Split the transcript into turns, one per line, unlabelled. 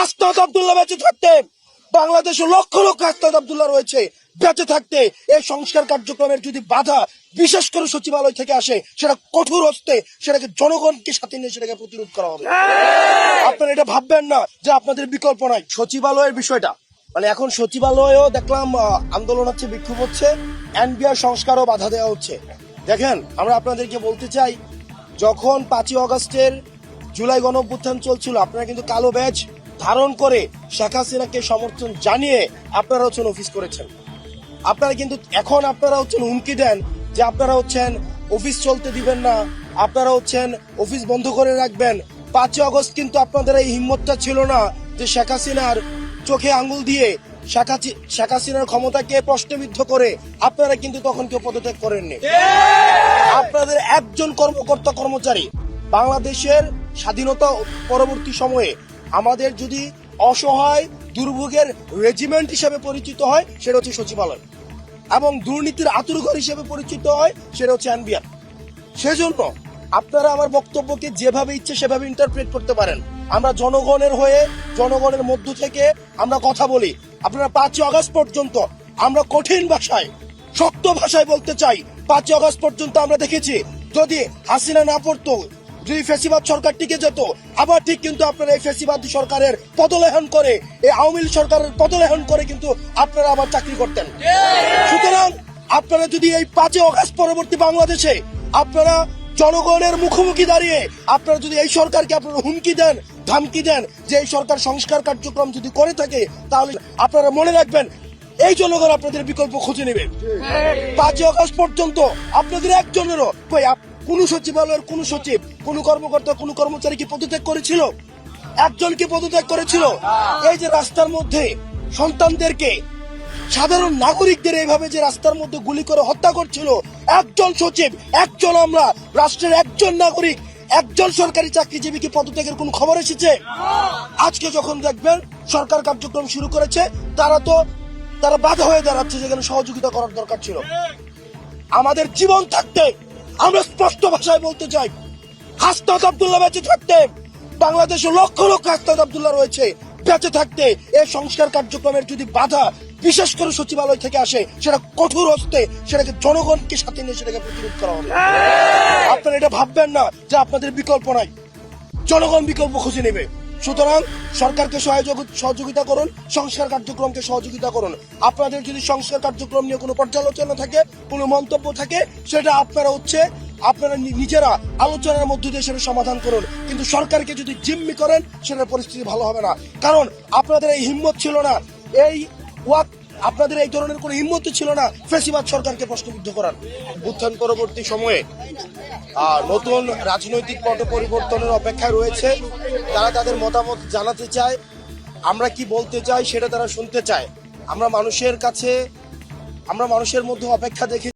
হাসনাত আব্দুল্লাহ বেঁচে থাকতে, বাংলাদেশে লক্ষ লক্ষ হাসনাত আব্দুল্লাহ রয়েছে, বেঁচে থাকতে এই সংস্কার কার্যক্রমের যদি বাধা বিশেষ করে সচিবালয় থেকে আসে, সেটা কঠোর হস্তে সেটাকে জনগণকে সাথে নিয়ে সেটাকে প্রতিরোধ করা হবে। আপনারা এটা ভাববেন না যে আপনাদের বিকল্প নাই। সচিবালয়ের বিষয়টা মানে এখন সচিবালয়েও দেখলাম আন্দোলন হচ্ছে, বিক্ষোভ হচ্ছে, এনবিআর সংস্কারও বাধা দেওয়া হচ্ছে। দেখেন, আমরা আপনাদেরকে বলতে চাই, যখন 5ই আগস্টের জুলাই গণঅভ্যুত্থান চলছিল, আপনারা কিন্তু কালো ব্যাজ ধারণ করে শেখ হাসিনাকে সমর্থন জানিয়ে আপনারা হচ্ছেন অফিস করেছেন। আপনারা কিন্তু এখন আপনারা হচ্ছেন হুমকি দেন যে আপনারা হচ্ছেন অফিস চলতে দিবেন না, আপনারা হচ্ছেন অফিস বন্ধ করে রাখবেন। 5ই আগস্ট কিন্তু আপনাদের এই হিম্মতটা ছিল না যে শেখ হাসিনার চোখে আঙ্গুল দিয়ে শেখ হাসিনার ক্ষমতাকে প্রশ্নবিদ্ধ করে আপনারা কিন্তু তখন কেউ পদত্যাগ করেননি। আপনাদের একজন কর্মকর্তা কর্মচারী বাংলাদেশের স্বাধীনতা পরবর্তী সময়ে আমাদের যদি অসহায় দুর্ভোগের রেজিমেন্ট হিসেবে পরিচিত হয়, সেটা হচ্ছে সচিবালয়, এবং দুর্নীতির আতুরঘর হিসেবে পরিচিত হয়, সেটা হচ্ছে এনবিআর। সেজন্য আপনারা আমার বক্তব্যকে যেভাবে ইচ্ছে সেভাবে ইন্টারপ্রেট করতে পারেন। আমরা জনগণের হয়ে, জনগণের মধ্য থেকে আমরা কথা বলি। আপনারা 5ই আগস্ট পর্যন্ত আমরা কঠিন ভাষায়, শক্ত ভাষায় বলতে চাই, 5ই আগস্ট পর্যন্ত আমরা দেখেছি যদি হাসিনা না পড়তো, যদি ফ্যাসিবাদ সরকার টিকে যেত, আবার ঠিক কিন্তু আপনারা এই ফ্যাসিবাদী সরকারের পদলেহন করে, এই আওয়ামী লীগ সরকারের পদলেহন করে কিন্তু আপনারা আবার চাকরি করতেন। সুতরাং আপনারা যদি এই 5ই আগস্ট পরবর্তী বাংলাদেশে আপনারা জনগণের মুখোমুখি দাঁড়িয়ে আপনারা যদি এই সরকারকে আপনারা হুমকি দেন, ধামকি দেন যে এই সরকার সংস্কার কার্যক্রম যদি করে থাকে, তাহলে আপনারা মনে রাখবেন এই জনগণ আপনাদের বিকল্প খুঁজে নেবে। 5ই আগস্ট পর্যন্ত আপনাদের একজনেরও কোন সচিবালয়ের কোন সচিব, কোন কর্মকর্তা, কোন কর্মচারী কি পদত্যাগ করেছিল? একজন কি পদত্যাগ করেছিল? এই যে রাস্তার মধ্যে সন্তানদেরকে, সাধারণ নাগরিকদের এইভাবে যে রাস্তার মধ্যে গুলি করে হত্যা করছিল, একজন সচিব, একজন আমরা রাষ্ট্রের একজন নাগরিক, একজন সরকারি চাকরিজীবী কি পদত্যাগের কোন খবর এসেছে? আজকে যখন দেখবেন সরকার কার্যক্রম শুরু করেছে, তারা বাধা হয়ে দাঁড়াচ্ছে, যেখানে সহযোগিতা করার দরকার ছিল। আমাদের জীবন থাকতে আমরা স্পষ্ট ভাষায় বলতে চাই, হাসনাত আব্দুল্লাহ বেঁচে থাকতে, বাংলাদেশে লক্ষ লক্ষ হাসনাত আব্দুল্লাহ রয়েছে, বেঁচে থাকতে এই সংস্কার কার্যক্রমের যদি বাধা বিশেষ করে সচিবালয় থেকে আসে, সেটা কঠোর হস্তে সেটাকে জনগণকে সাথে নিয়ে সেটাকে প্রতিরোধ করা হবে। আপনারা এটা ভাববেন না যে আপনাদের বিকল্প নাই, জনগণ বিকল্প খুঁজে নেবে। সুতরাং সরকারকে সহযোগিতা করুন, সংস্কার কার্যক্রমকে সহযোগিতা করুন। আপনাদের যদি সংস্কার কার্যক্রম নিয়ে কোনো পর্যালোচনা থাকে, কোনো মন্তব্য থাকে, সেটা আপনারা নিজেরা আলোচনার মধ্য দিয়ে সেটা সমাধান করুন। কিন্তু সরকারকে যদি জিম্মি করেন, সেটার পরিস্থিতি ভালো হবে না। কারণ আপনাদের এই হিম্মত ছিল না, আপনাদের এই ধরনের কোনো হিম্মত ছিল না ফ্যাসিবাদ সরকারকে প্রশ্নবিদ্ধ করার। উত্থান পরবর্তী সময়ে নতুন রাজনৈতিক পট পরিবর্তনের অপেক্ষায় রয়েছে। তারা তাদের মতামত জানাতে চায়, আমরা কি বলতে চাই সেটা তারা শুনতে চায়। আমরা মানুষের মধ্যে অপেক্ষা দেখি।